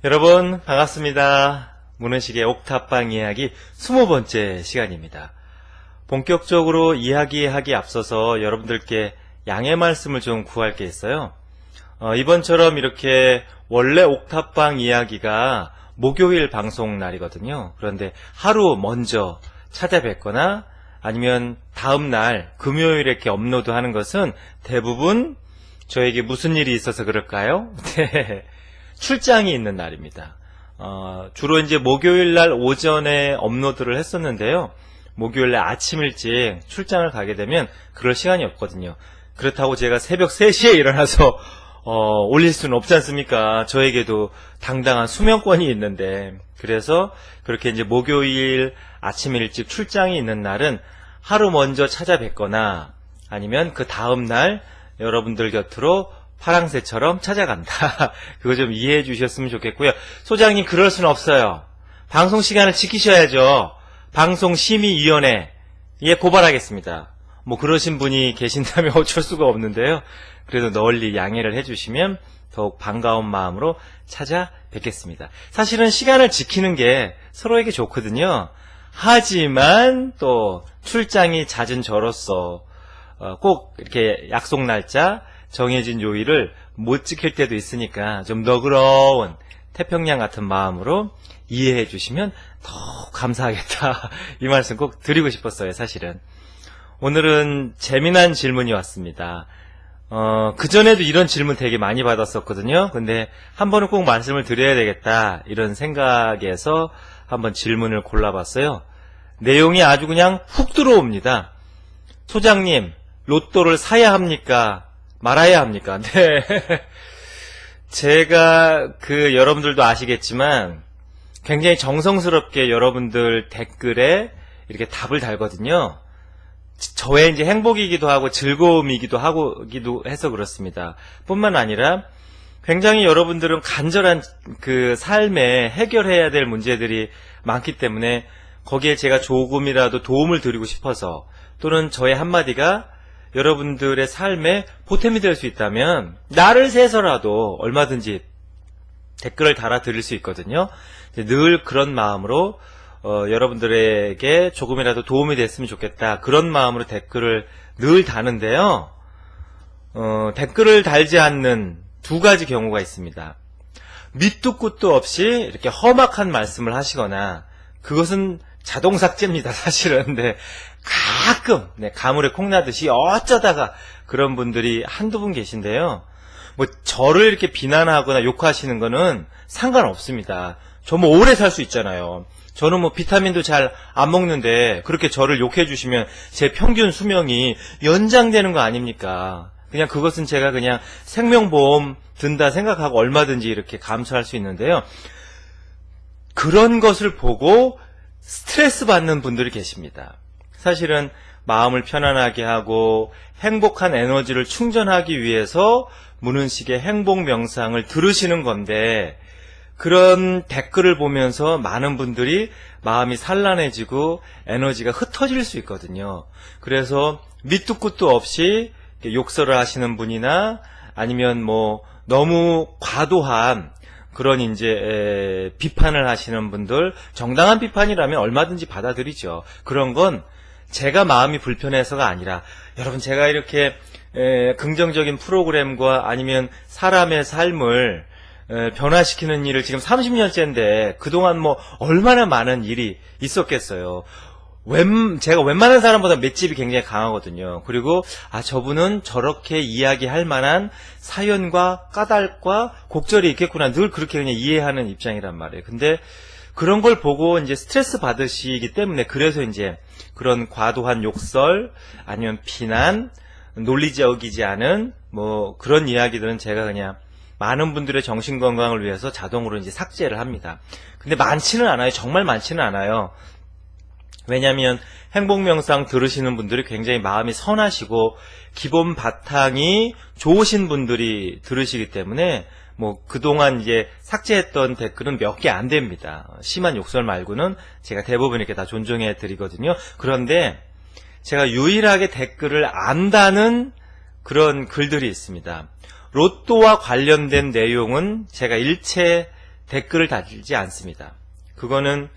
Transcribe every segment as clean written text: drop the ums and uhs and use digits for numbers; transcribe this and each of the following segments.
여러분 반갑습니다. 문은식의 옥탑방 이야기 20번째 시간입니다. 본격적으로 이야기하기 앞서서 여러분들께 양해 말씀을 좀 구할 게 있어요. 이번처럼 이렇게 원래 옥탑방 이야기가 목요일 방송 날이거든요. 그런데 하루 먼저 찾아뵙거나 아니면 다음날 금요일에 이렇게 업로드하는 것은 대부분 저에게 무슨 일이 있어서 그럴까요? 네. 출장이 있는 날입니다. 주로 이제 목요일 날 오전에 업로드를 했었는데요. 목요일 날 아침 일찍 출장을 가게 되면 그럴 시간이 없거든요. 그렇다고 제가 새벽 3시에 일어나서 올릴 수는 없지 않습니까? 저에게도 당당한 수면권이 있는데, 그래서 그렇게 이제 목요일 아침 일찍 출장이 있는 날은 하루 먼저 찾아뵙거나 아니면 그 다음 날 여러분들 곁으로 파랑새처럼 찾아간다. 그거 좀 이해해 주셨으면 좋겠고요. 소장님, 그럴 수는 없어요. 방송 시간을 지키셔야죠. 방송심의위원회에 고발하겠습니다. 뭐 그러신 분이 계신다면 어쩔 수가 없는데요. 그래도 널리 양해를 해주시면 더욱 반가운 마음으로 찾아뵙겠습니다. 사실은 시간을 지키는 게 서로에게 좋거든요. 하지만 또 출장이 잦은 저로서 꼭 이렇게 약속 날짜 정해진 요일을 못 지킬 때도 있으니까 좀 너그러운 태평양 같은 마음으로 이해해 주시면 더 감사하겠다. 이 말씀 꼭 드리고 싶었어요, 사실은. 오늘은 재미난 질문이 왔습니다. 그전에도 이런 질문 되게 많이 받았었거든요. 근데 한 번은 꼭 말씀을 드려야 되겠다, 이런 생각에서 한번 질문을 골라봤어요. 내용이 아주 그냥 훅 들어옵니다. 소장님, 로또를 사야 합니까? 말아야 합니까? 네. 제가 여러분들도 아시겠지만 굉장히 정성스럽게 여러분들 댓글에 이렇게 답을 달거든요. 저의 이제 행복이기도 하고 즐거움이기도 하기도 해서 그렇습니다. 뿐만 아니라 굉장히 여러분들은 간절한 삶에 해결해야 될 문제들이 많기 때문에 거기에 제가 조금이라도 도움을 드리고 싶어서, 또는 저의 한마디가 여러분들의 삶에 보탬이 될 수 있다면 나를 세서라도 얼마든지 댓글을 달아드릴 수 있거든요. 늘 그런 마음으로 여러분들에게 조금이라도 도움이 됐으면 좋겠다, 그런 마음으로 댓글을 늘 다는데요. 댓글을 달지 않는 두 가지 경우가 있습니다. 밑도 끝도 없이 이렇게 험악한 말씀을 하시거나, 그것은 자동 삭제입니다, 사실은. 근데 가끔 가물에 콩나듯이 어쩌다가 그런 분들이 한두 분 계신데요. 뭐 저를 이렇게 비난하거나 욕하시는 거는 상관없습니다. 저 뭐 오래 살 수 있잖아요. 저는 뭐 비타민도 잘 안 먹는데 그렇게 저를 욕해 주시면 제 평균 수명이 연장되는 거 아닙니까? 그냥 그것은 제가 그냥 생명보험 든다 생각하고 얼마든지 이렇게 감수할 수 있는데요. 그런 것을 보고 스트레스 받는 분들이 계십니다. 사실은 마음을 편안하게 하고 행복한 에너지를 충전하기 위해서 문은식의 행복 명상을 들으시는 건데, 그런 댓글을 보면서 많은 분들이 마음이 산란해지고 에너지가 흩어질 수 있거든요. 그래서 밑도 끝도 없이 욕설을 하시는 분이나 아니면 뭐 너무 과도한 그런 이제 비판을 하시는 분들, 정당한 비판이라면 얼마든지 받아들이죠. 그런 건 제가 마음이 불편해서가 아니라, 여러분, 제가 이렇게 긍정적인 프로그램과 아니면 사람의 삶을 변화시키는 일을 지금 30년째인데 그동안 뭐 얼마나 많은 일이 있었겠어요. 제가 웬만한 사람보다 맷집이 굉장히 강하거든요. 그리고 저분은 저렇게 이야기할 만한 사연과 까닭과 곡절이 있겠구나, 늘 그렇게 그냥 이해하는 입장이란 말이에요. 근데 그런 걸 보고 이제 스트레스 받으시기 때문에, 그래서 이제 그런 과도한 욕설 아니면 비난, 논리적이지 않은 뭐 그런 이야기들은 제가 그냥 많은 분들의 정신 건강을 위해서 자동으로 이제 삭제를 합니다. 근데 많지는 않아요. 정말 많지는 않아요. 왜냐하면 행복명상 들으시는 분들이 굉장히 마음이 선하시고 기본 바탕이 좋으신 분들이 들으시기 때문에 뭐 그동안 이제 삭제했던 댓글은 몇 개 안 됩니다. 심한 욕설 말고는 제가 대부분 이렇게 다 존중해 드리거든요. 그런데 제가 유일하게 댓글을 안 다는 그런 글들이 있습니다. 로또와 관련된 내용은 제가 일체 댓글을 달지 않습니다. 그거는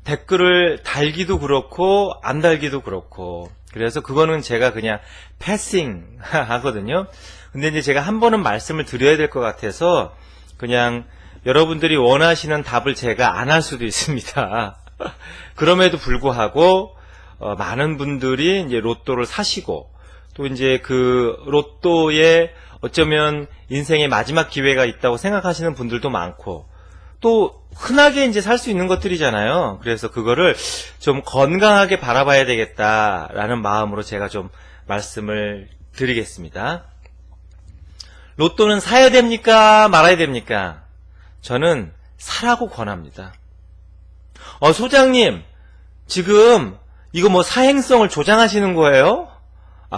댓글을 달기도 그렇고 안 달기도 그렇고, 그래서 그거는 제가 그냥 패싱 하거든요. 근데 이제 제가 한 번은 말씀을 드려야 될 것 같아서 그냥 여러분들이 원하시는 답을 제가 안 할 수도 있습니다. 그럼에도 불구하고 많은 분들이 이제 로또를 사시고, 또 이제 그 로또에 어쩌면 인생의 마지막 기회가 있다고 생각하시는 분들도 많고, 또 흔하게 이제 살 수 있는 것들이잖아요. 그래서 그거를 좀 건강하게 바라봐야 되겠다라는 마음으로 제가 좀 말씀을 드리겠습니다. 로또는 사야 됩니까? 말아야 됩니까? 저는 사라고 권합니다. 소장님, 지금 이거 뭐 사행성을 조장하시는 거예요?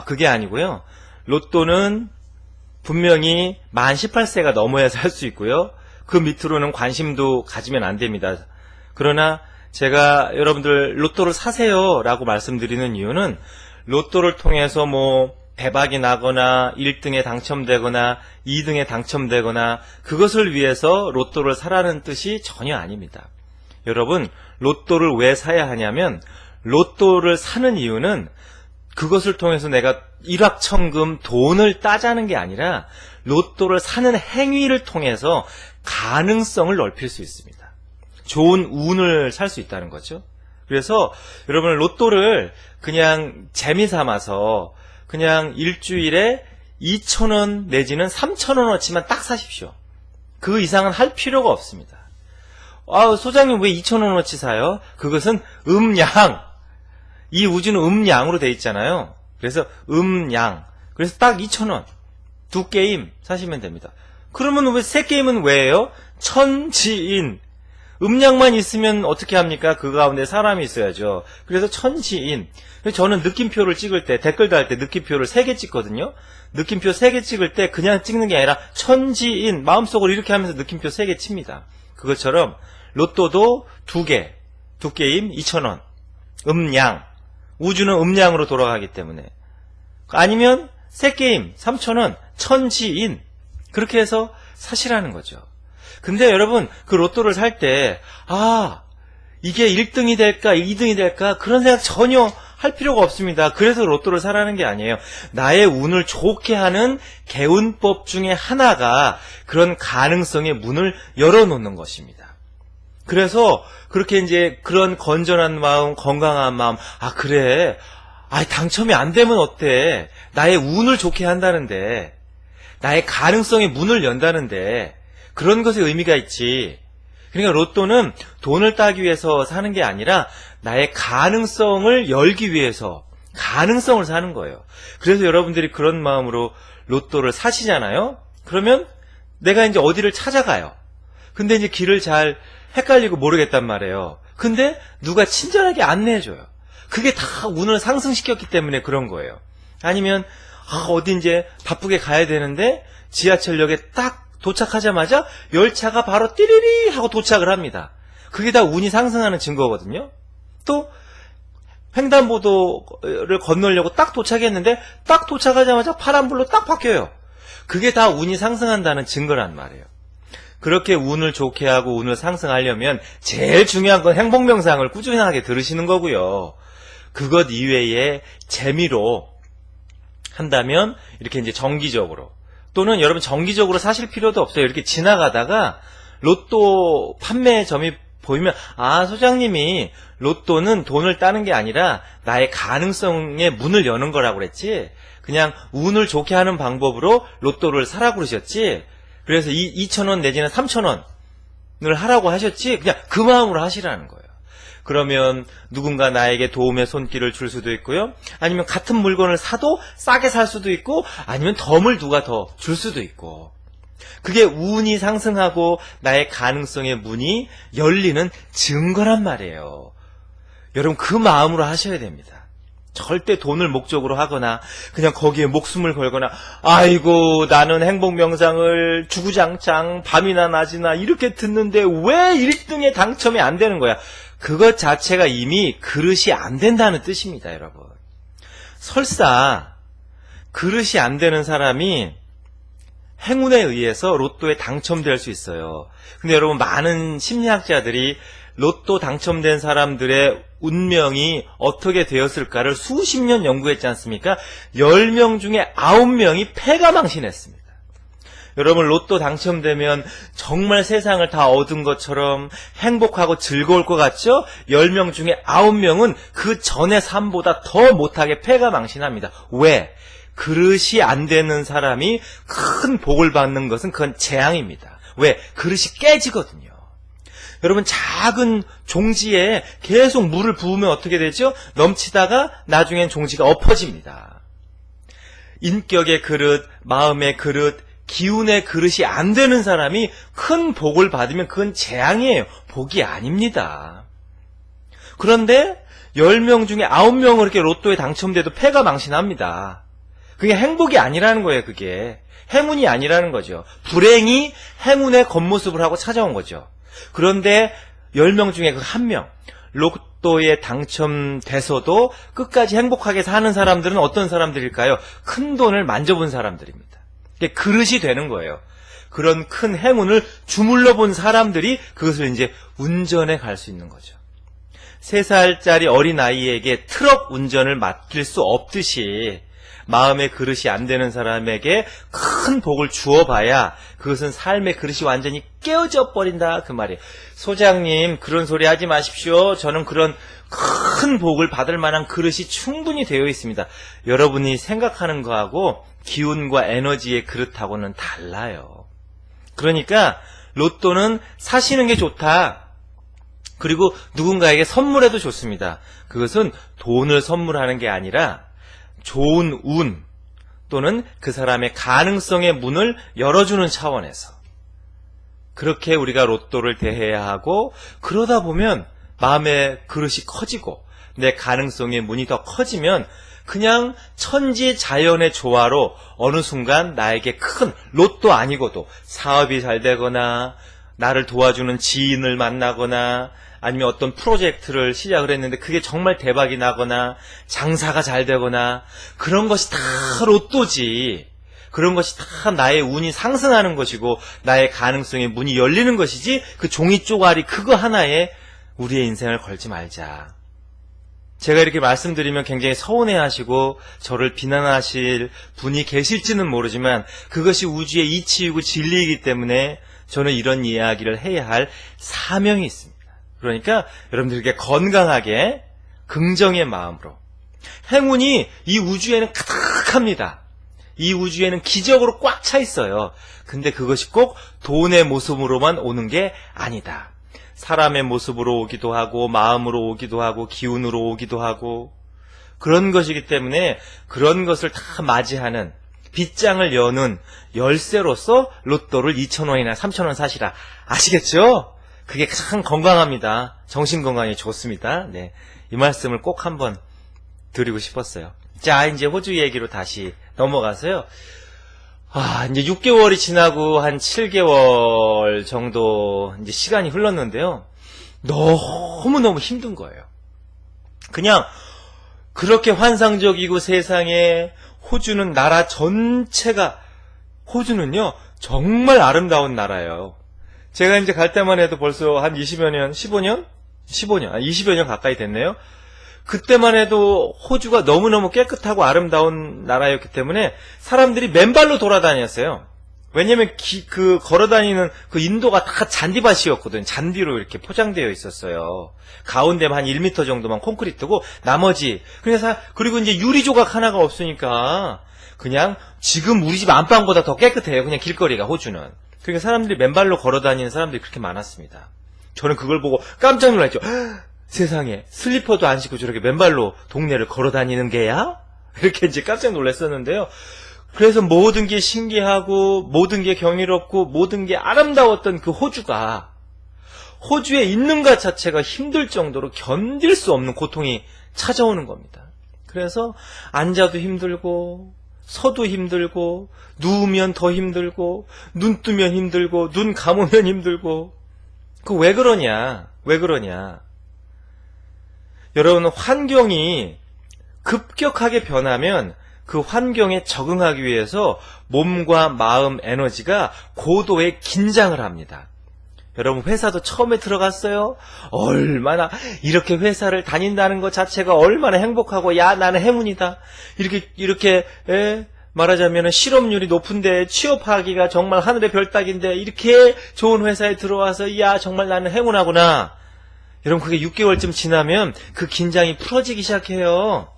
그게 아니고요. 로또는 분명히 만 18세가 넘어야 살 수 있고요. 그 밑으로는 관심도 가지면 안 됩니다. 그러나 제가 여러분들 로또를 사세요 라고 말씀드리는 이유는, 로또를 통해서 뭐 대박이 나거나 1등에 당첨되거나 2등에 당첨되거나 그것을 위해서 로또를 사라는 뜻이 전혀 아닙니다. 여러분, 로또를 왜 사야 하냐면, 로또를 사는 이유는 그것을 통해서 내가 일확천금 돈을 따자는 게 아니라 로또를 사는 행위를 통해서 가능성을 넓힐 수 있습니다. 좋은 운을 살 수 있다는 거죠. 그래서 여러분, 로또를 그냥 재미삼아서 그냥 일주일에 2,000원 내지는 3,000원어치만 딱 사십시오. 그 이상은 할 필요가 없습니다. 소장님 왜 2,000원어치 사요? 그것은 음양. 이 우주는 음양으로 돼 있잖아요. 그래서 음양. 그래서 딱 2,000원. 2게임 사시면 됩니다. 그러면 왜 3게임은 왜 해요? 천지인. 음양만 있으면 어떻게 합니까? 그 가운데 사람이 있어야죠. 그래서 천지인. 저는 느낌표를 찍을 때, 댓글 달 때 느낌표를 3개 찍거든요. 느낌표 3개 찍을 때 그냥 찍는 게 아니라 천지인. 마음속으로 이렇게 하면서 느낌표 3개 칩니다. 그것처럼 로또도 2개, 2게임 2,000원. 음양. 우주는 음양으로 돌아가기 때문에. 아니면 3게임 3,000원. 천지인. 그렇게 해서 사시라는 거죠. 근데 여러분, 그 로또를 살 때 이게 1등이 될까 2등이 될까 그런 생각 전혀 할 필요가 없습니다. 그래서 로또를 사라는 게 아니에요. 나의 운을 좋게 하는 개운법 중에 하나가 그런 가능성의 문을 열어놓는 것입니다. 그래서 그렇게 이제 그런 건전한 마음, 건강한 마음, 그래, 당첨이 안 되면 어때? 나의 운을 좋게 한다는데, 나의 가능성의 문을 연다는데, 그런 것에 의미가 있지. 그러니까 로또는 돈을 따기 위해서 사는 게 아니라 나의 가능성을 열기 위해서 가능성을 사는 거예요. 그래서 여러분들이 그런 마음으로 로또를 사시잖아요. 그러면 내가 이제 어디를 찾아가요. 근데 이제 길을 잘 헷갈리고 모르겠단 말이에요. 근데 누가 친절하게 안내해줘요. 그게 다 운을 상승시켰기 때문에 그런 거예요. 아니면 어디 이제 바쁘게 가야 되는데 지하철역에 딱 도착하자마자 열차가 바로 띠리리 하고 도착을 합니다. 그게 다 운이 상승하는 증거거든요. 또 횡단보도를 건너려고 딱 도착했는데 딱 도착하자마자 파란불로 딱 바뀌어요. 그게 다 운이 상승한다는 증거란 말이에요. 그렇게 운을 좋게 하고 운을 상승하려면 제일 중요한 건 행복명상을 꾸준하게 들으시는 거고요. 그것 이외에 재미로 한다면 이렇게 이제 정기적으로, 또는 여러분 정기적으로 사실 필요도 없어요. 이렇게 지나가다가 로또 판매점이 보이면 소장님이 로또는 돈을 따는 게 아니라 나의 가능성의 문을 여는 거라고 그랬지, 그냥 운을 좋게 하는 방법으로 로또를 사라고 그러셨지, 그래서 2,000원 내지는 3,000원을 하라고 하셨지, 그냥 그 마음으로 하시라는 거예요. 그러면 누군가 나에게 도움의 손길을 줄 수도 있고요. 아니면 같은 물건을 사도 싸게 살 수도 있고, 아니면 덤을 누가 더 줄 수도 있고. 그게 운이 상승하고 나의 가능성의 문이 열리는 증거란 말이에요. 여러분, 그 마음으로 하셔야 됩니다. 절대 돈을 목적으로 하거나 그냥 거기에 목숨을 걸거나 아이고 나는 행복명상을 주구장창 밤이나 낮이나 이렇게 듣는데 왜 1등에 당첨이 안 되는 거야. 그것 자체가 이미 그릇이 안 된다는 뜻입니다, 여러분. 설사 그릇이 안 되는 사람이 행운에 의해서 로또에 당첨될 수 있어요. 근데 여러분, 많은 심리학자들이 로또 당첨된 사람들의 운명이 어떻게 되었을까를 수십 년 연구했지 않습니까? 10명 중에 9명이 패가망신했습니다. 여러분, 로또 당첨되면 정말 세상을 다 얻은 것처럼 행복하고 즐거울 것 같죠? 10명 중에 9명은 그 전의 삶보다 더 못하게 패가망신합니다. 왜? 그릇이 안 되는 사람이 큰 복을 받는 것은 그건 재앙입니다. 왜? 그릇이 깨지거든요. 여러분, 작은 종지에 계속 물을 부으면 어떻게 되죠? 넘치다가 나중엔 종지가 엎어집니다. 인격의 그릇, 마음의 그릇, 기운의 그릇이 안 되는 사람이 큰 복을 받으면 그건 재앙이에요. 복이 아닙니다. 그런데 10명 중에 9명은 이렇게 로또에 당첨돼도 패가망신합니다. 그게 행복이 아니라는 거예요. 그게 행운이 아니라는 거죠. 불행이 행운의 겉모습을 하고 찾아온 거죠. 그런데 10명 중에 그 1명, 로또에 당첨돼서도 끝까지 행복하게 사는 사람들은 어떤 사람들일까요? 큰 돈을 만져본 사람들입니다. 이게 그릇이 되는 거예요. 그런 큰 행운을 주물러 본 사람들이 그것을 이제 운전해 갈 수 있는 거죠. 3살짜리 어린아이에게 트럭 운전을 맡길 수 없듯이 마음의 그릇이 안 되는 사람에게 큰 복을 주어봐야 그것은 삶의 그릇이 완전히 깨어져 버린다, 그 말이에요. 소장님, 그런 소리 하지 마십시오. 저는 그런 큰 복을 받을 만한 그릇이 충분히 되어 있습니다. 여러분이 생각하는 거하고 기운과 에너지의 그릇하고는 달라요. 그러니까 로또는 사시는 게 좋다. 그리고 누군가에게 선물해도 좋습니다. 그것은 돈을 선물하는 게 아니라 좋은 운 또는 그 사람의 가능성의 문을 열어주는 차원에서 그렇게 우리가 로또를 대해야 하고, 그러다 보면 마음의 그릇이 커지고 내 가능성의 문이 더 커지면 그냥 천지 자연의 조화로 어느 순간 나에게 큰 로또 아니고도 사업이 잘 되거나 나를 도와주는 지인을 만나거나 아니면 어떤 프로젝트를 시작을 했는데 그게 정말 대박이 나거나 장사가 잘 되거나 그런 것이 다 로또지. 그런 것이 다 나의 운이 상승하는 것이고 나의 가능성의 문이 열리는 것이지, 그 종이 쪼가리 그거 하나에 우리의 인생을 걸지 말자. 제가 이렇게 말씀드리면 굉장히 서운해하시고 저를 비난하실 분이 계실지는 모르지만 그것이 우주의 이치이고 진리이기 때문에 저는 이런 이야기를 해야 할 사명이 있습니다. 그러니까 여러분들에게 건강하게 긍정의 마음으로, 행운이 이 우주에는 가득합니다. 이 우주에는 기적으로 꽉 차 있어요. 근데 그것이 꼭 돈의 모습으로만 오는 게 아니다. 사람의 모습으로 오기도 하고 마음으로 오기도 하고 기운으로 오기도 하고 그런 것이기 때문에 그런 것을 다 맞이하는, 빗장을 여는 열쇠로서 로또를 2,000원이나 3,000원 사시라. 아시겠죠? 그게 가장 건강합니다. 정신건강에 좋습니다. 네, 이 말씀을 꼭 한번 드리고 싶었어요. 자, 이제 호주 얘기로 다시 넘어가서요. 이제 6개월이 지나고 한 7개월 정도 이제 시간이 흘렀는데요. 너무너무 힘든 거예요. 그냥 그렇게 환상적이고 세상에 호주는 나라 전체가, 호주는요 정말 아름다운 나라예요. 제가 이제 갈 때만 해도 벌써 한 20여 년, 15년? 20여 년 가까이 됐네요. 그때만 해도 호주가 너무너무 깨끗하고 아름다운 나라였기 때문에 사람들이 맨발로 돌아다녔어요. 왜냐면 걸어다니는 그 인도가 다 잔디밭이었거든요. 잔디로 이렇게 포장되어 있었어요. 가운데만 한 1m 정도만 콘크리트고 나머지, 그리고 이제 유리 조각 하나가 없으니까 그냥 지금 우리 집 안방보다 더 깨끗해요. 그냥 길거리가, 호주는. 그러니까 사람들이 맨발로 걸어다니는 사람들이 그렇게 많았습니다. 저는 그걸 보고 깜짝 놀랐죠. 세상에, 슬리퍼도 안 신고 저렇게 맨발로 동네를 걸어다니는 게야? 이렇게 이제 깜짝 놀랐었는데요. 그래서 모든 게 신기하고 모든 게 경이롭고 모든 게 아름다웠던 그 호주가, 호주에 있는 것 자체가 힘들 정도로 견딜 수 없는 고통이 찾아오는 겁니다. 그래서 앉아도 힘들고 서도 힘들고 누우면 더 힘들고 눈 뜨면 힘들고 눈 감으면 힘들고. 그 왜 그러냐? 여러분, 환경이 급격하게 변하면 그 환경에 적응하기 위해서 몸과 마음 에너지가 고도의 긴장을 합니다. 여러분 회사도 처음에 들어갔어요. 얼마나 이렇게 회사를 다닌다는 것 자체가 얼마나 행복하고 야 나는 행운이다. 이렇게 말하자면 실업률이 높은데 취업하기가 정말 하늘의 별 따기인데 이렇게 좋은 회사에 들어와서 야 정말 나는 행운하구나. 여러분 그게 6개월쯤 지나면 그 긴장이 풀어지기 시작해요.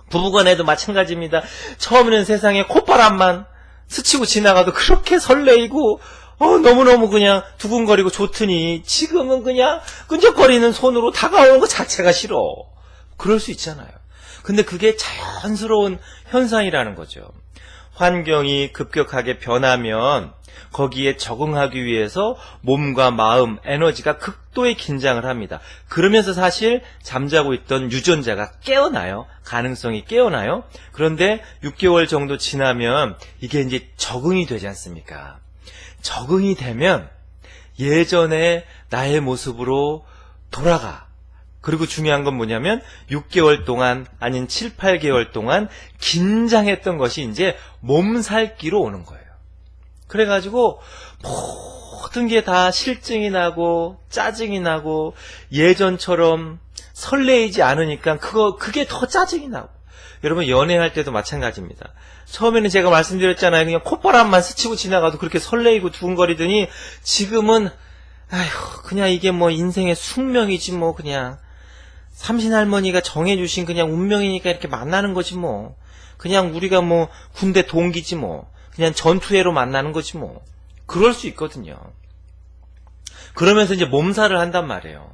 부부간에도 마찬가지입니다. 처음에는 세상에 콧바람만 스치고 지나가도 그렇게 설레이고 너무너무 그냥 두근거리고 좋더니 지금은 그냥 끈적거리는 손으로 다가오는 것 자체가 싫어. 그럴 수 있잖아요. 근데 그게 자연스러운 현상이라는 거죠. 환경이 급격하게 변하면 거기에 적응하기 위해서 몸과 마음, 에너지가 극도의 긴장을 합니다. 그러면서 사실 잠자고 있던 유전자가 깨어나요. 가능성이 깨어나요. 그런데 6개월 정도 지나면 이게 이제 적응이 되지 않습니까? 적응이 되면 예전의 나의 모습으로 돌아가. 그리고 중요한 건 뭐냐면 6개월 동안 아닌 7, 8개월 동안 긴장했던 것이 이제 몸살기로 오는 거예요. 그래가지고 모든 게 다 실증이 나고 짜증이 나고 예전처럼 설레이지 않으니까 그게 더 짜증이 나고. 여러분 연애할 때도 마찬가지입니다. 처음에는 제가 말씀드렸잖아요. 그냥 콧바람만 스치고 지나가도 그렇게 설레이고 두근거리더니 지금은 그냥 이게 뭐 인생의 숙명이지 뭐 그냥 삼신할머니가 정해주신 그냥 운명이니까 이렇게 만나는 거지 뭐. 그냥 우리가 뭐 군대 동기지 뭐. 그냥 전투회로 만나는 거지 뭐. 그럴 수 있거든요. 그러면서 이제 몸살을 한단 말이에요.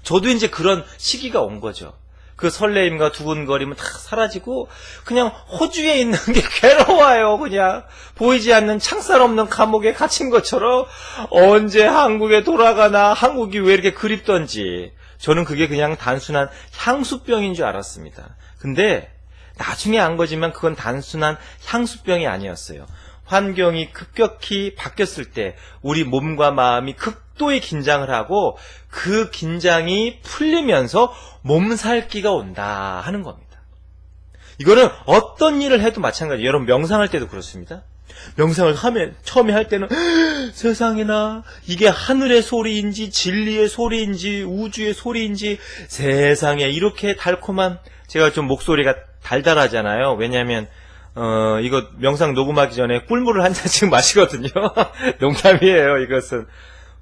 저도 이제 그런 시기가 온 거죠. 그 설레임과 두근거림은 다 사라지고 그냥 호주에 있는 게 괴로워요. 그냥 보이지 않는 창살 없는 감옥에 갇힌 것처럼 언제 한국에 돌아가나 한국이 왜 이렇게 그립던지 저는 그게 그냥 단순한 향수병인 줄 알았습니다. 근데 나중에 안 거지만 그건 단순한 향수병이 아니었어요. 환경이 급격히 바뀌었을 때 우리 몸과 마음이 극도의 긴장을 하고 그 긴장이 풀리면서 몸살기가 온다 하는 겁니다. 이거는 어떤 일을 해도 마찬가지예요. 여러분 명상할 때도 그렇습니다. 명상을 하면 처음에 할 때는 세상에나 이게 하늘의 소리인지 진리의 소리인지 우주의 소리인지 세상에 이렇게 달콤한 제가 좀 목소리가 달달하잖아요. 왜냐하면 이거 명상 녹음하기 전에 꿀물을 한 잔씩 마시거든요. 농담이에요. 이것은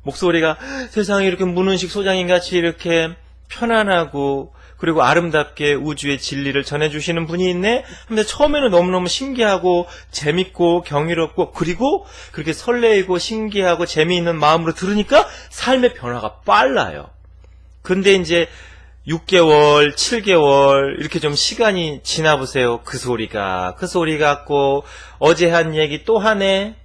목소리가 세상에 이렇게 문은식 소장님같이 이렇게 편안하고 그리고 아름답게 우주의 진리를 전해주시는 분이 있네? 근데 처음에는 너무너무 신기하고 재밌고 경이롭고 그리고 그렇게 설레이고 신기하고 재미있는 마음으로 들으니까 삶의 변화가 빨라요. 근데 이제 6개월, 7개월 이렇게 좀 시간이 지나보세요. 그 소리 같고 어제 한 얘기 또 하네.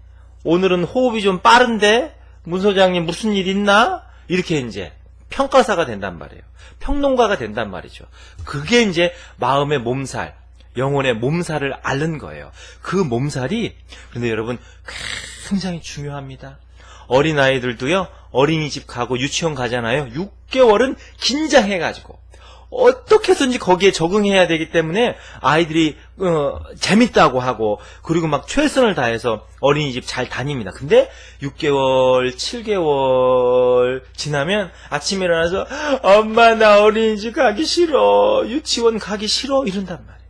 오늘은 호흡이 좀 빠른데 문 소장님 무슨 일 있나? 이렇게 이제 평가사가 된단 말이에요. 평론가가 된단 말이죠. 그게 이제 마음의 몸살, 영혼의 몸살을 앓는 거예요. 그 몸살이 근데 여러분 굉장히 중요합니다. 어린아이들도요. 어린이집 가고 유치원 가잖아요. 6개월은 긴장해가지고 어떻게 해서든지 거기에 적응해야 되기 때문에 아이들이 재밌다고 하고 그리고 막 최선을 다해서 어린이집 잘 다닙니다. 근데 6개월, 7개월 지나면 아침에 일어나서 엄마 나 어린이집 가기 싫어, 유치원 가기 싫어 이런단 말이에요.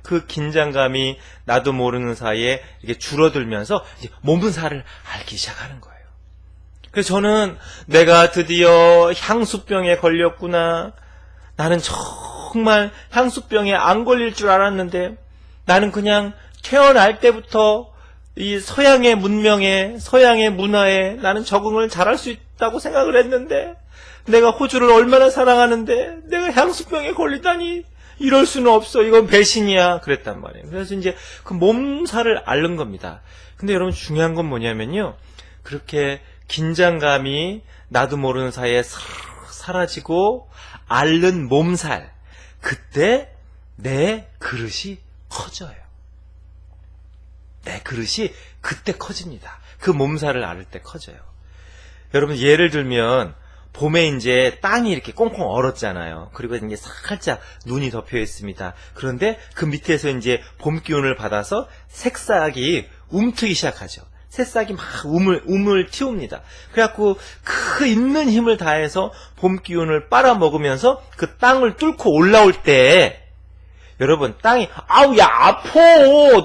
그 긴장감이 나도 모르는 사이에 이게 줄어들면서 이제 몸살을 앓기 시작하는 거예요. 그래서 저는 내가 드디어 향수병에 걸렸구나. 나는 정말 향수병에 안 걸릴 줄 알았는데 나는 그냥 태어날 때부터 이 서양의 문명에 서양의 문화에 나는 적응을 잘할 수 있다고 생각을 했는데 내가 호주를 얼마나 사랑하는데 내가 향수병에 걸리다니 이럴 수는 없어. 이건 배신이야. 그랬단 말이에요. 그래서 이제 그 몸살을 앓는 겁니다. 근데 여러분 중요한 건 뭐냐면요. 그렇게 긴장감이 나도 모르는 사이에 사라지고 앓는 몸살. 그때 내 그릇이 커져요. 내 그릇이 그때 커집니다. 그 몸살을 앓을 때 커져요. 여러분 예를 들면 봄에 이제 땅이 이렇게 꽁꽁 얼었잖아요. 그리고 이제 살짝 눈이 덮여 있습니다. 그런데 그 밑에서 이제 봄 기운을 받아서 새싹이 움트기 시작하죠. 새싹이 막 움을 틔웁니다. 그래갖고 그 있는 힘을 다해서 봄 기운을 빨아먹으면서 그 땅을 뚫고 올라올 때, 여러분, 땅이, 아우, 야, 아파!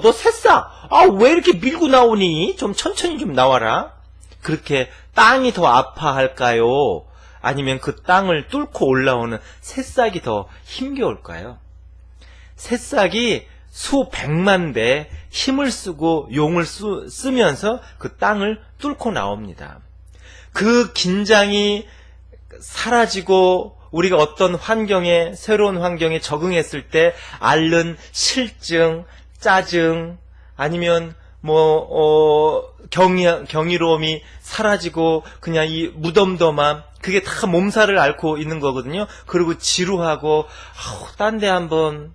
너 새싹! 아우, 왜 이렇게 밀고 나오니? 좀 천천히 좀 나와라. 그렇게 땅이 더 아파할까요? 아니면 그 땅을 뚫고 올라오는 새싹이 더 힘겨울까요? 새싹이 수백만 배 힘을 쓰고 용을 쓰면서 그 땅을 뚫고 나옵니다. 그 긴장이 사라지고 우리가 어떤 환경에, 새로운 환경에 적응했을 때 앓는 실증, 짜증, 아니면 경이로움이 사라지고 그냥 이 무덤덤함, 그게 다 몸살을 앓고 있는 거거든요. 그리고 지루하고 딴 데 한번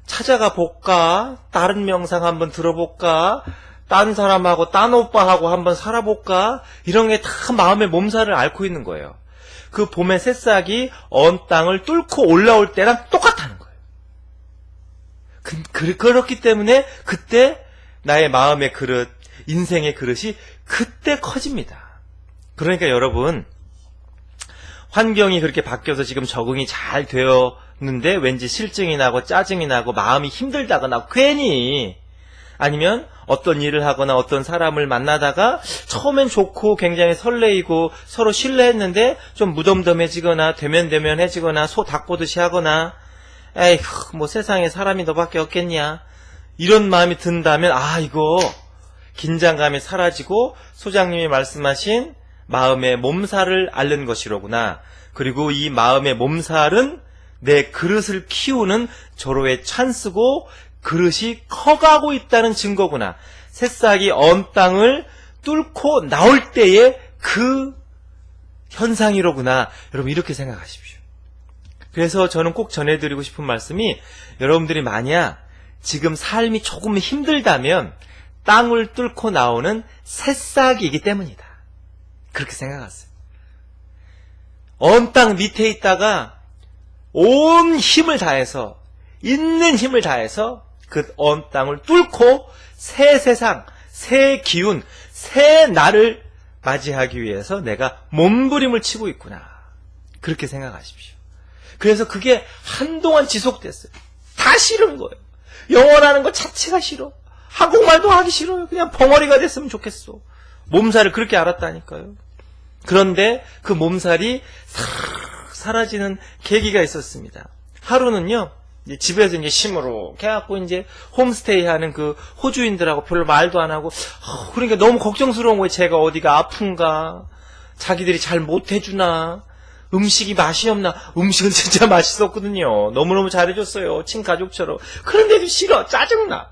찾아가 볼까? 다른 명상 한번 들어볼까? 딴 사람하고 딴 오빠하고 한번 살아볼까? 이런 게 다 마음의 몸살을 앓고 있는 거예요. 그 봄의 새싹이 언 땅을 뚫고 올라올 때랑 똑같다는 거예요. 그렇기 때문에 그때 나의 마음의 그릇, 인생의 그릇이 그때 커집니다. 그러니까 여러분, 환경이 그렇게 바뀌어서 지금 적응이 잘 되었는데 왠지 실증이 나고 짜증이 나고 마음이 힘들다거나 괜히, 아니면 어떤 일을 하거나 어떤 사람을 만나다가 처음엔 좋고 굉장히 설레이고 서로 신뢰했는데 좀 무덤덤해지거나 대면대면해지거나 소 닭 보듯이 하거나, 에이구, 뭐 세상에 사람이 너밖에 없겠냐, 이런 마음이 든다면, 이거 긴장감이 사라지고 소장님이 말씀하신 마음의 몸살을 앓는 것이로구나. 그리고 이 마음의 몸살은 내 그릇을 키우는 절호의 찬스고 그릇이 커가고 있다는 증거구나. 새싹이 언 땅을 뚫고 나올 때의 그 현상이로구나. 여러분, 이렇게 생각하십시오. 그래서 저는 꼭 전해드리고 싶은 말씀이, 여러분들이 만약 지금 삶이 조금 힘들다면 땅을 뚫고 나오는 새싹이기 때문이다. 그렇게 생각하세요. 언 땅 밑에 있다가 온 힘을 다해서, 있는 힘을 다해서 그 언 땅을 뚫고 새 세상, 새 기운, 새 날을 맞이하기 위해서 내가 몸부림을 치고 있구나. 그렇게 생각하십시오. 그래서 그게 한동안 지속됐어요. 다 싫은 거예요. 영어라는 것 자체가 싫어. 한국말도 하기 싫어요. 그냥 벙어리가 됐으면 좋겠어. 몸살을 그렇게 앓았다니까요. 그런데 그 몸살이 사라지는 계기가 있었습니다. 하루는요, 이제 집에서 이제 시무룩 해갖고 이제 홈스테이 하는 그 호주인들하고 별로 말도 안 하고, 그러니까 너무 걱정스러운 거예요. 제가 어디가 아픈가, 자기들이 잘 못해주나, 음식이 맛이 없나. 음식은 진짜 맛있었거든요. 너무너무 잘해줬어요. 친가족처럼. 그런데도 싫어. 짜증나.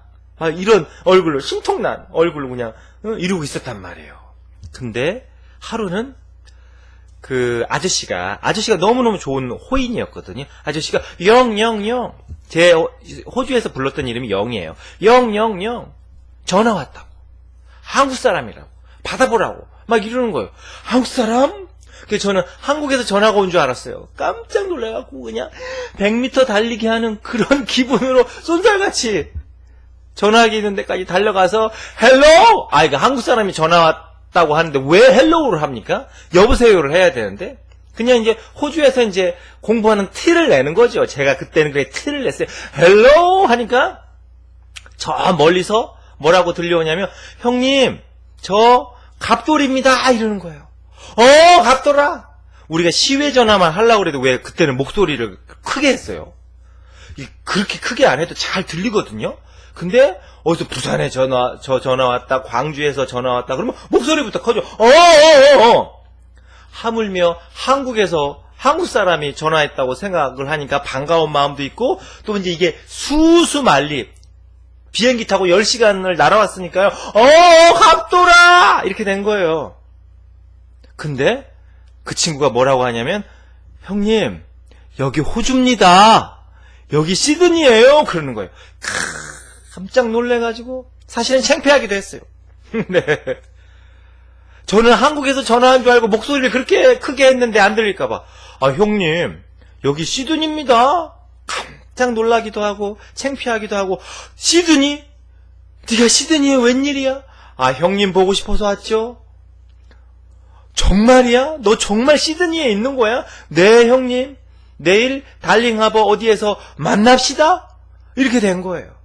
이런 얼굴로, 심통난 얼굴로 그냥 이러고 있었단 말이에요. 근데 하루는 그 아저씨가 너무너무 좋은 호인이었거든요. 아저씨가 영영영, 제 호주에서 불렀던 이름이 영이에요. 영영영, 전화 왔다고. 한국 사람이라고. 받아보라고. 막 이러는 거예요. 한국 사람? 그래서 저는 한국에서 전화가 온 줄 알았어요. 깜짝 놀라갖고 그냥 100m 달리기 하는 그런 기분으로 쏜살같이 전화기 있는 데까지 달려가서 헬로! 이거 한국 사람이 전화 왔다고 하는데 왜 헬로우를 합니까? 여보세요를 해야 되는데, 그냥 이제 호주에서 이제 공부하는 티를 내는 거죠. 제가 그때는 그래 티를 냈어요. 헬로! 하니까 저 멀리서 뭐라고 들려오냐면, 형님, 저 갑돌입니다. 이러는 거예요. 갑돌아! 우리가 시외 전화만 하려고 그래도 왜 그때는 목소리를 크게 했어요. 그렇게 크게 안 해도 잘 들리거든요? 근데 어디서 부산에 전화 왔다, 광주에서 전화 왔다 그러면 목소리부터 커져. 하물며 한국에서 한국 사람이 전화했다고 생각을 하니까 반가운 마음도 있고, 또 이제 이게 수수말리 비행기 타고 10시간을 날아왔으니까요. 갑돌아! 이렇게 된 거예요. 근데 그 친구가 뭐라고 하냐면, 형님, 여기 호주입니다. 여기 시드니예요. 그러는 거예요. 깜짝 놀래가지고 사실은 창피하기도 했어요. 네. 저는 한국에서 전화한 줄 알고 목소리를 그렇게 크게 했는데 안 들릴까봐. 아, 형님, 여기 시드니입니다. 깜짝 놀라기도 하고, 창피하기도 하고, 시드니? 네가 시드니에 웬일이야? 아, 형님 보고 싶어서 왔죠? 정말이야? 너 정말 시드니에 있는 거야? 네, 형님. 내일 달링하버 어디에서 만납시다? 이렇게 된 거예요.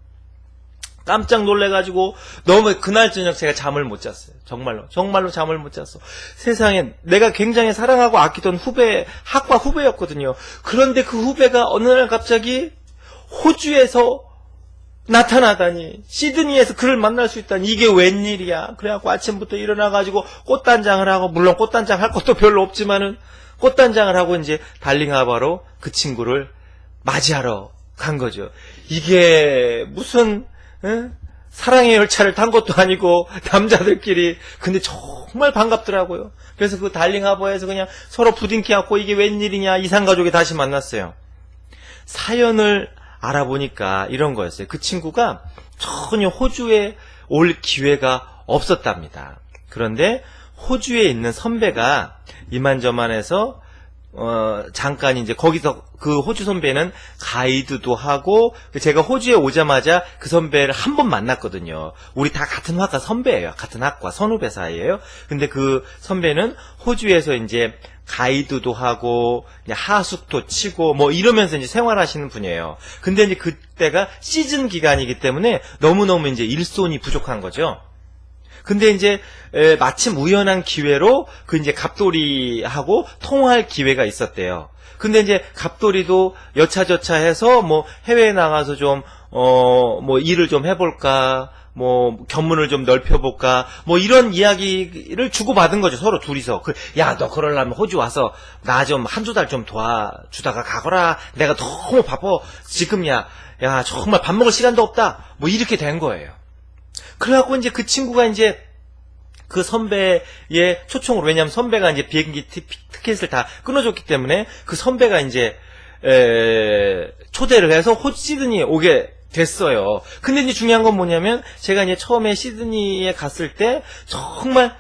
깜짝 놀래가지고 너무 그날 저녁 제가 잠을 못 잤어요. 정말로 잠을 못 잤어. 세상에 내가 굉장히 사랑하고 아끼던 학과 후배였거든요. 그런데 그 후배가 어느 날 갑자기 호주에서 나타나다니, 시드니에서 그를 만날 수 있다니, 이게 웬일이야. 그래갖고 아침부터 일어나가지고 꽃단장을 하고, 물론 꽃단장 할 것도 별로 없지만은 꽃단장을 하고 이제 달링하바로 그 친구를 맞이하러 간 거죠. 이게 무슨 사랑의 열차를 탄 것도 아니고 남자들끼리. 근데 정말 반갑더라고요. 그래서 그 달링하버에서 그냥 서로 부딩키 않고 이게 웬일이냐, 이산가족이 다시 만났어요. 사연을 알아보니까 이런 거였어요. 그 친구가 전혀 호주에 올 기회가 없었답니다. 그런데 호주에 있는 선배가 이만저만해서 잠깐 이제 거기서 그 호주 선배는 가이드도 하고, 제가 호주에 오자마자 그 선배를 한 번 만났거든요. 우리 다 같은 학과 선배예요. 같은 학과 선후배 사이예요. 근데 그 선배는 호주에서 이제 가이드도 하고 하숙도 치고 뭐 이러면서 이제 생활하시는 분이에요. 근데 이제 그때가 시즌 기간이기 때문에 너무너무 이제 일손이 부족한 거죠. 근데 이제 마침 우연한 기회로 그 이제 갑돌이하고 통화할 기회가 있었대요. 근데 이제 갑돌이도 여차저차 해서 뭐 해외에 나가서 좀 뭐 일을 좀 해볼까, 뭐 견문을 좀 넓혀볼까, 뭐 이런 이야기를 주고받은 거죠. 서로 둘이서. 야, 너 그러려면 호주 와서 나 좀 한두 달 좀 도와주다가 가거라. 내가 너무 바빠. 지금이야. 야, 정말 밥 먹을 시간도 없다. 뭐 이렇게 된 거예요. 그래갖고 이제 그 친구가 이제 그 선배의 초청으로, 왜냐하면 선배가 이제 비행기 티켓을 다 끊어줬기 때문에 그 선배가 이제 초대를 해서 시드니에 오게 됐어요. 근데 이제 중요한 건 뭐냐면, 제가 이제 처음에 시드니에 갔을 때 정말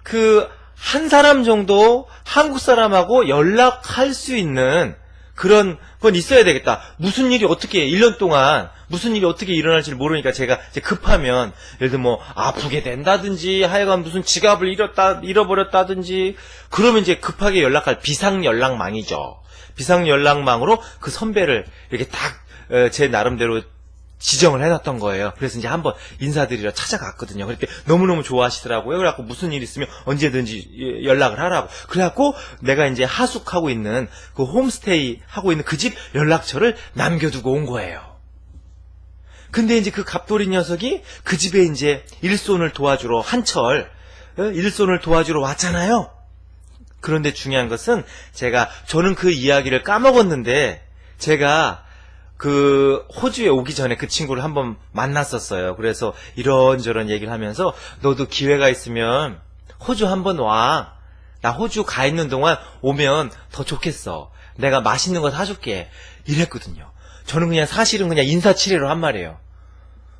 그 한 사람 정도 한국 사람하고 연락할 수 있는 그런 건 있어야 되겠다. 무슨 일이 어떻게 1년 동안 무슨 일이 어떻게 일어날지 모르니까 제가 이제 급하면, 예를 들어 뭐 아프게 된다든지 하여간 무슨 지갑을 잃어버렸다든지 그러면 이제 급하게 연락할 비상연락망이죠. 비상연락망으로 그 선배를 이렇게 딱 제 나름대로 지정을 해놨던 거예요. 그래서 이제 한번 인사드리러 찾아갔거든요. 그렇게 너무너무 좋아하시더라고요. 그래갖고 무슨 일 있으면 언제든지 연락을 하라고. 그래갖고 내가 이제 하숙하고 있는 그 홈스테이 하고 있는 그 집 연락처를 남겨두고 온 거예요. 근데 이제 그 갑돌이 녀석이 그 집에 이제 일손을 도와주러 한철 일손을 도와주러 왔잖아요. 그런데 중요한 것은 저는 그 이야기를 까먹었는데, 제가 그 호주에 오기 전에 그 친구를 한번 만났었어요. 그래서 이런저런 얘기를 하면서 너도 기회가 있으면 호주 한번 와. 나 호주 가 있는 동안 오면 더 좋겠어. 내가 맛있는 거 사줄게. 이랬거든요. 저는 그냥 사실은 그냥 인사치레로 한 말이에요.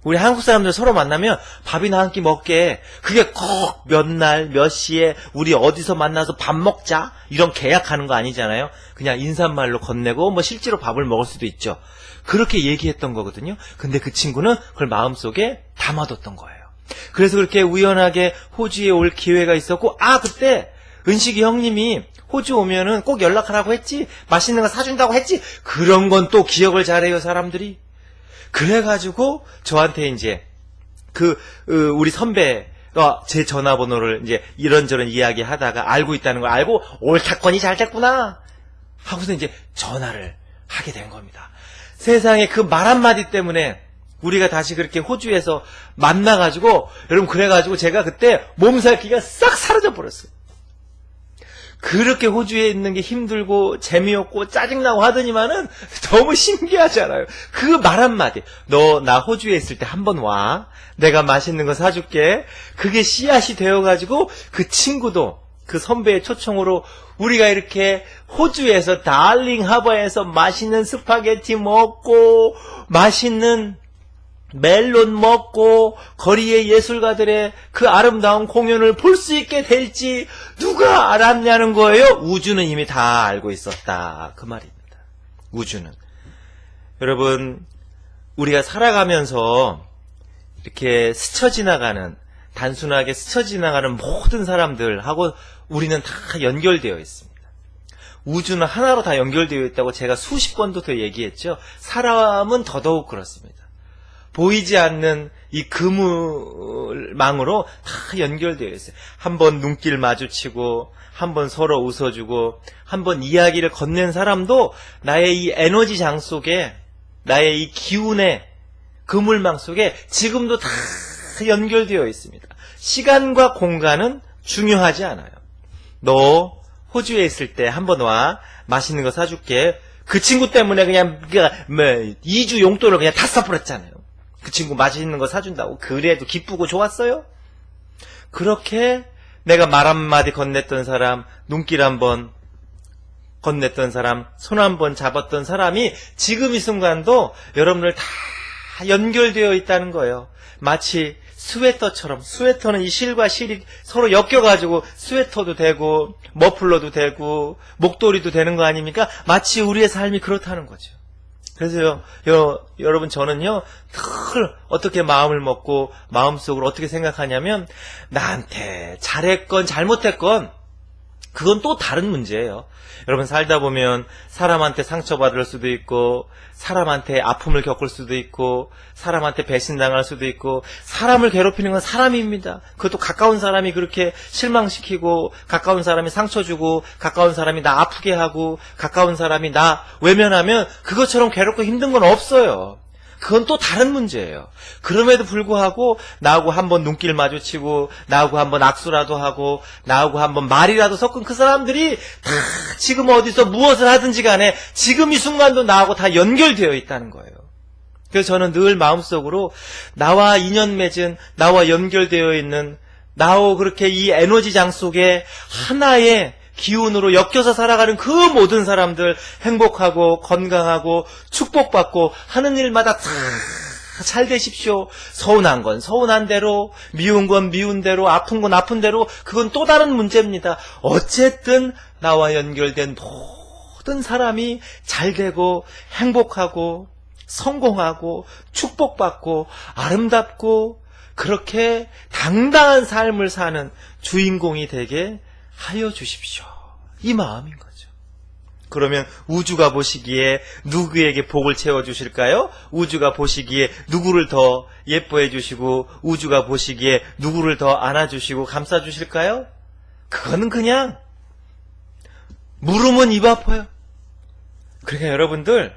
우리 한국 사람들 서로 만나면 밥이나 한 끼 먹게, 그게 꼭 몇 날, 몇 시에 우리 어디서 만나서 밥 먹자 이런 계약하는 거 아니잖아요. 그냥 인사말로 건네고 뭐 실제로 밥을 먹을 수도 있죠. 그렇게 얘기했던 거거든요. 근데 그 친구는 그걸 마음속에 담아뒀던 거예요. 그래서 그렇게 우연하게 호주에 올 기회가 있었고, 그때 은식이 형님이 호주 오면은 꼭 연락하라고 했지, 맛있는 거 사준다고 했지, 그런 건 또 기억을 잘해요, 사람들이. 그래가지고 저한테 이제 우리 선배가 제 전화번호를 이제 이런저런 이야기 하다가 알고 있다는 걸 알고, 옳다건이 잘 됐구나 하고서 이제 전화를 하게 된 겁니다. 세상에 그 말 한마디 때문에 우리가 다시 그렇게 호주에서 만나가지고, 여러분, 그래가지고 제가 그때 몸살기가 싹 사라져 버렸어요. 그렇게 호주에 있는 게 힘들고 재미없고 짜증나고 하더니만은 너무 신기하잖아요. 그 말 한마디. 너 나 호주에 있을 때 한번 와. 내가 맛있는 거 사줄게. 그게 씨앗이 되어가지고 그 친구도 그 선배의 초청으로 우리가 이렇게 호주에서 달링 하버에서 맛있는 스파게티 먹고 맛있는 멜론 먹고 거리의 예술가들의 그 아름다운 공연을 볼 수 있게 될지 누가 알았냐는 거예요. 우주는 이미 다 알고 있었다. 그 말입니다. 우주는. 여러분, 우리가 살아가면서 이렇게 스쳐 지나가는, 단순하게 스쳐 지나가는 모든 사람들하고 우리는 다 연결되어 있습니다. 우주는 하나로 다 연결되어 있다고 제가 수십 번도 더 얘기했죠. 사람은 더더욱 그렇습니다. 보이지 않는 이 그물망으로 다 연결되어 있어요. 한번 눈길 마주치고, 한번 서로 웃어주고, 한번 이야기를 건넨 사람도 나의 이 에너지장 속에, 나의 이 기운의 그물망 속에 지금도 다 연결되어 있습니다. 시간과 공간은 중요하지 않아요. 너 호주에 있을 때 한번 와, 맛있는 거 사줄게. 그 친구 때문에 그냥 2주 용돈을 그냥 다 써버렸잖아요. 그 친구 맛있는 거 사준다고. 그래도 기쁘고 좋았어요? 그렇게 내가 말 한마디 건넸던 사람, 눈길 한번 건넸던 사람, 손 한번 잡았던 사람이 지금 이 순간도 여러분들 다 연결되어 있다는 거예요. 마치 스웨터처럼. 스웨터는 이 실과 실이 서로 엮여가지고 스웨터도 되고 머플러도 되고 목도리도 되는 거 아닙니까? 마치 우리의 삶이 그렇다는 거죠. 그래서요, 여러분, 저는요, 늘 어떻게 마음을 먹고, 마음속으로 어떻게 생각하냐면, 나한테 잘했건 잘못했건, 그건 또 다른 문제예요. 여러분, 살다 보면, 사람한테 상처받을 수도 있고, 사람한테 아픔을 겪을 수도 있고, 사람한테 배신당할 수도 있고, 사람을 괴롭히는 건 사람입니다. 그것도 가까운 사람이 그렇게 실망시키고, 가까운 사람이 상처 주고, 가까운 사람이 나 아프게 하고, 가까운 사람이 나 외면하면 그것처럼 괴롭고 힘든 건 없어요. 그건 또 다른 문제예요. 그럼에도 불구하고 나하고 한번 눈길 마주치고, 나하고 한번 악수라도 하고, 나하고 한번 말이라도 섞은 그 사람들이 다 지금 어디서 무엇을 하든지 간에 지금 이 순간도 나하고 다 연결되어 있다는 거예요. 그래서 저는 늘 마음속으로 나와 인연 맺은, 나와 연결되어 있는, 나하고 그렇게 이 에너지장 속에 하나의 기운으로 엮여서 살아가는 그 모든 사람들 행복하고 건강하고 축복받고 하는 일마다 다 잘 되십시오. 서운한 건 서운한 대로, 미운 건 미운 대로, 아픈 건 아픈 대로, 그건 또 다른 문제입니다. 어쨌든 나와 연결된 모든 사람이 잘 되고 행복하고 성공하고 축복받고 아름답고 그렇게 당당한 삶을 사는 주인공이 되게 하여 주십시오. 이 마음인 거죠. 그러면 우주가 보시기에 누구에게 복을 채워주실까요? 우주가 보시기에 누구를 더 예뻐해 주시고, 우주가 보시기에 누구를 더 안아주시고 감싸주실까요? 그거는 그냥 물으면 입 아파요. 그러니까 여러분들,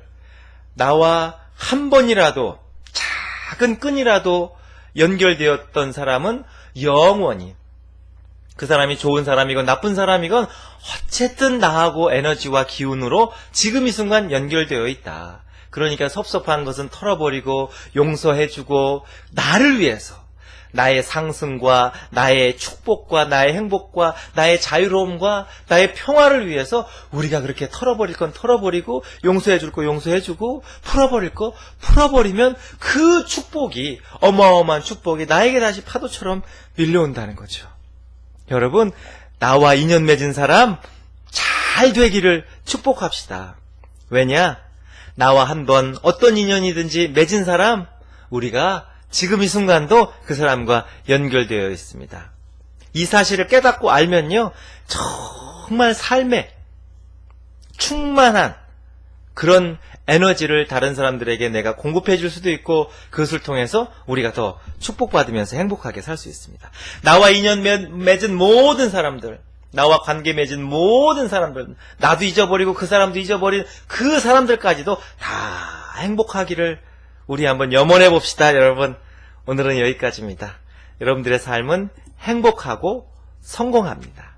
나와 한 번이라도 작은 끈이라도 연결되었던 사람은 영원히, 그 사람이 좋은 사람이건 나쁜 사람이건 어쨌든 나하고 에너지와 기운으로 지금 이 순간 연결되어 있다. 그러니까 섭섭한 것은 털어버리고 용서해주고, 나를 위해서, 나의 상승과 나의 축복과 나의 행복과 나의 자유로움과 나의 평화를 위해서 우리가 그렇게 털어버릴 건 털어버리고, 용서해줄 거 용서해주고, 풀어버릴 거 풀어버리면 그 축복이, 어마어마한 축복이 나에게 다시 파도처럼 밀려온다는 거죠. 여러분, 나와 인연 맺은 사람 잘 되기를 축복합시다. 왜냐? 나와 한번 어떤 인연이든지 맺은 사람, 우리가 지금 이 순간도 그 사람과 연결되어 있습니다. 이 사실을 깨닫고 알면요, 정말 삶에 충만한 그런 에너지를 다른 사람들에게 내가 공급해 줄 수도 있고, 그것을 통해서 우리가 더 축복받으면서 행복하게 살 수 있습니다. 나와 인연 맺은 모든 사람들, 나와 관계 맺은 모든 사람들, 나도 잊어버리고 그 사람도 잊어버린 그 사람들까지도 다 행복하기를 우리 한번 염원해 봅시다. 여러분, 오늘은 여기까지입니다. 여러분들의 삶은 행복하고 성공합니다.